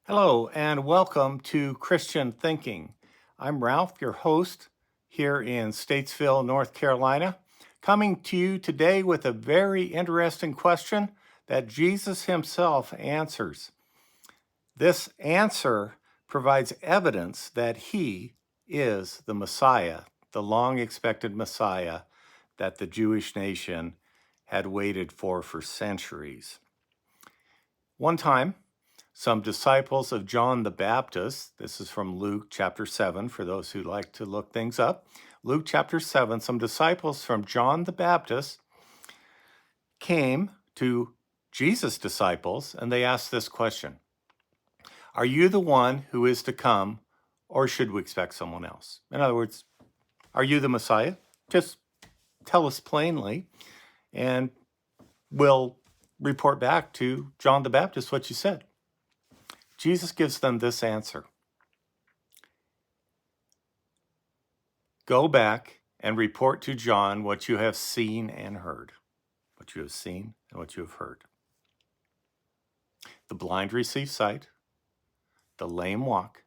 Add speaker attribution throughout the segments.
Speaker 1: Hello, and welcome to Christian Thinking. I'm Ralph, your host here in Statesville, North Carolina, coming to you today with a very interesting question that Jesus himself answers. This answer provides evidence that he is the Messiah, the long expected Messiah that the Jewish nation had waited for centuries. One time, some disciples of John the Baptist, this is from Luke chapter 7, for those who like to look things up. Luke chapter 7, some disciples from John the Baptist came to Jesus' disciples and they asked this question: Are you the one who is to come, or should we expect someone else? In other words, are you the Messiah? Just tell us plainly, and we'll report back to John the Baptist what you said. Jesus gives them this answer: Go back and report to John what you have seen and heard. What you have seen and what you have heard. The blind receive sight, the lame walk,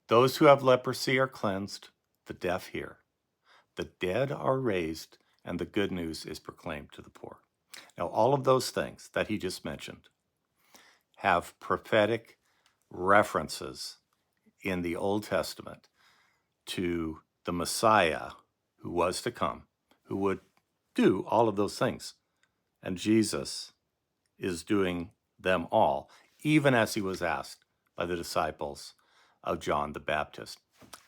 Speaker 1: those who have leprosy are cleansed, the deaf hear, the dead are raised, and the good news is proclaimed to the poor. Now, all of those things that he just mentioned have prophetic references in the Old Testament to the Messiah who was to come, who would do all of those things. And Jesus is doing them all, even as he was asked by the disciples of John the Baptist.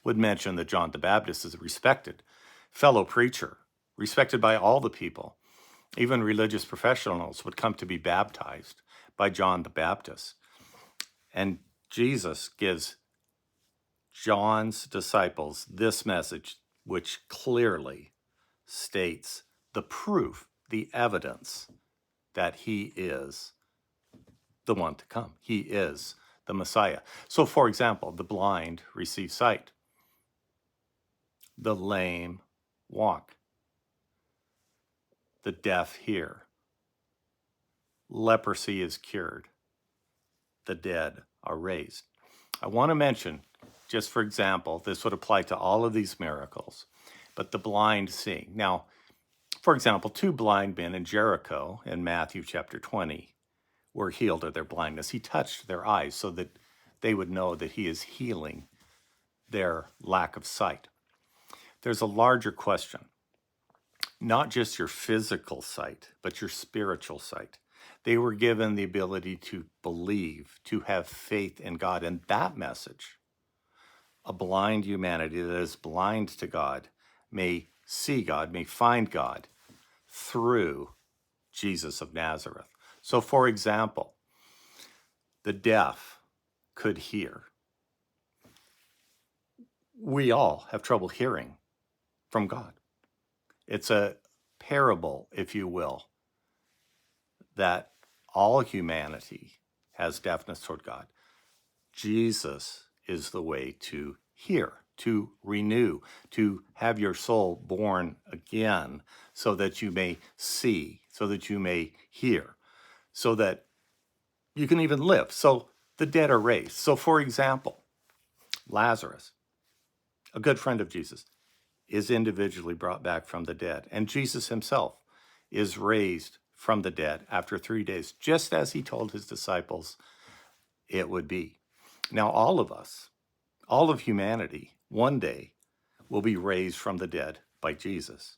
Speaker 1: Would mention that John the Baptist is a respected fellow preacher, respected by all the people. Even religious professionals would come to be baptized by John the Baptist. And Jesus gives John's disciples this message, which clearly states the proof, the evidence that he is the one to come. He is the Messiah. So, for example, the blind receive sight, the lame walk, the deaf hear, leprosy is cured, the dead are raised. I want to mention, just for example, this would apply to all of these miracles, but the blind seeing. Now, for example, 2 blind men in Jericho in Matthew chapter 20 were healed of their blindness. He touched their eyes so that they would know that he is healing their lack of sight. There's a larger question, not just your physical sight, but your spiritual sight. They were given the ability to believe, to have faith in God. And that message, a blind humanity that is blind to God, may see God, may find God through Jesus of Nazareth. So, for example, the deaf could hear. We all have trouble hearing from God. It's a parable, if you will, that all humanity has deafness toward God. Jesus is the way to hear, to renew, to have your soul born again so that you may see, so that you may hear, so that you can even live. So the dead are raised. So, for example, Lazarus, a good friend of Jesus, is individually brought back from the dead. And Jesus himself is raised from the dead after 3 days, just as he told his disciples it would be. Now, all of us, all of humanity, one day will be raised from the dead by Jesus.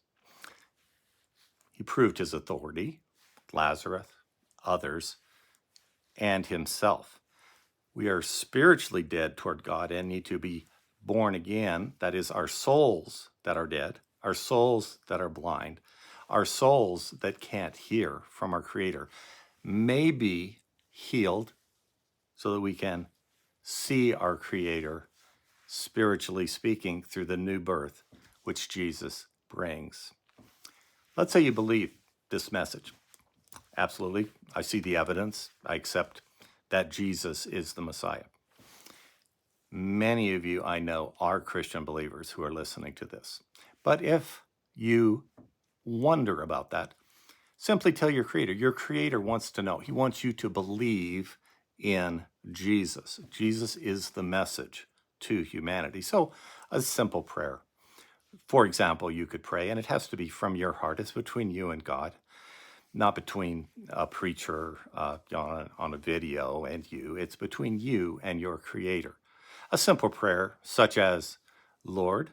Speaker 1: He proved his authority, Lazarus, others, and himself. We are spiritually dead toward God and need to be born again. That is, our souls that are dead, our souls that are blind, our souls that can't hear from our Creator may be healed so that we can see our Creator, spiritually speaking, through the new birth which Jesus brings. Let's say you believe this message. Absolutely. I see the evidence. I accept that Jesus is the Messiah. Many of you I know are Christian believers who are listening to this. But if you wonder about that, simply tell your Creator. Your Creator wants to know. He wants you to believe in Jesus. Jesus is the message to humanity. So a simple prayer. For example, you could pray, and it has to be from your heart. It's between you and God, not between a preacher on a video and you. It's between you and your Creator. A simple prayer such as, Lord,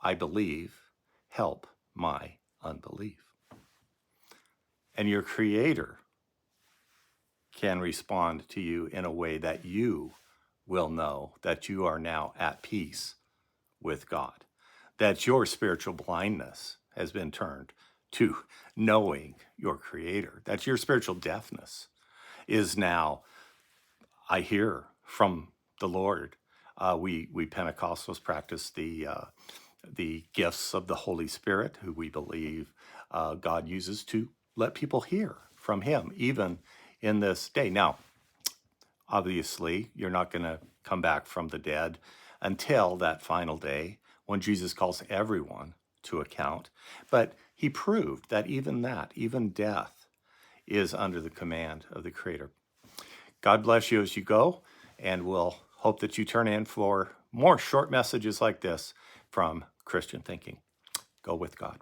Speaker 1: I believe, help my unbelief. And your Creator can respond to you in a way that you will know that you are now at peace with God, that your spiritual blindness has been turned to knowing your Creator, that your spiritual deafness is now, I hear from the Lord. We Pentecostals practice the gifts of the Holy Spirit, who we believe God uses to let people hear from Him, even in this day. Now, obviously, you're not going to come back from the dead until that final day when Jesus calls everyone to account. But He proved that, even death, is under the command of the Creator. God bless you as you go, and we'll hope that you turn in for more short messages like this from Christian Thinking. Go with God.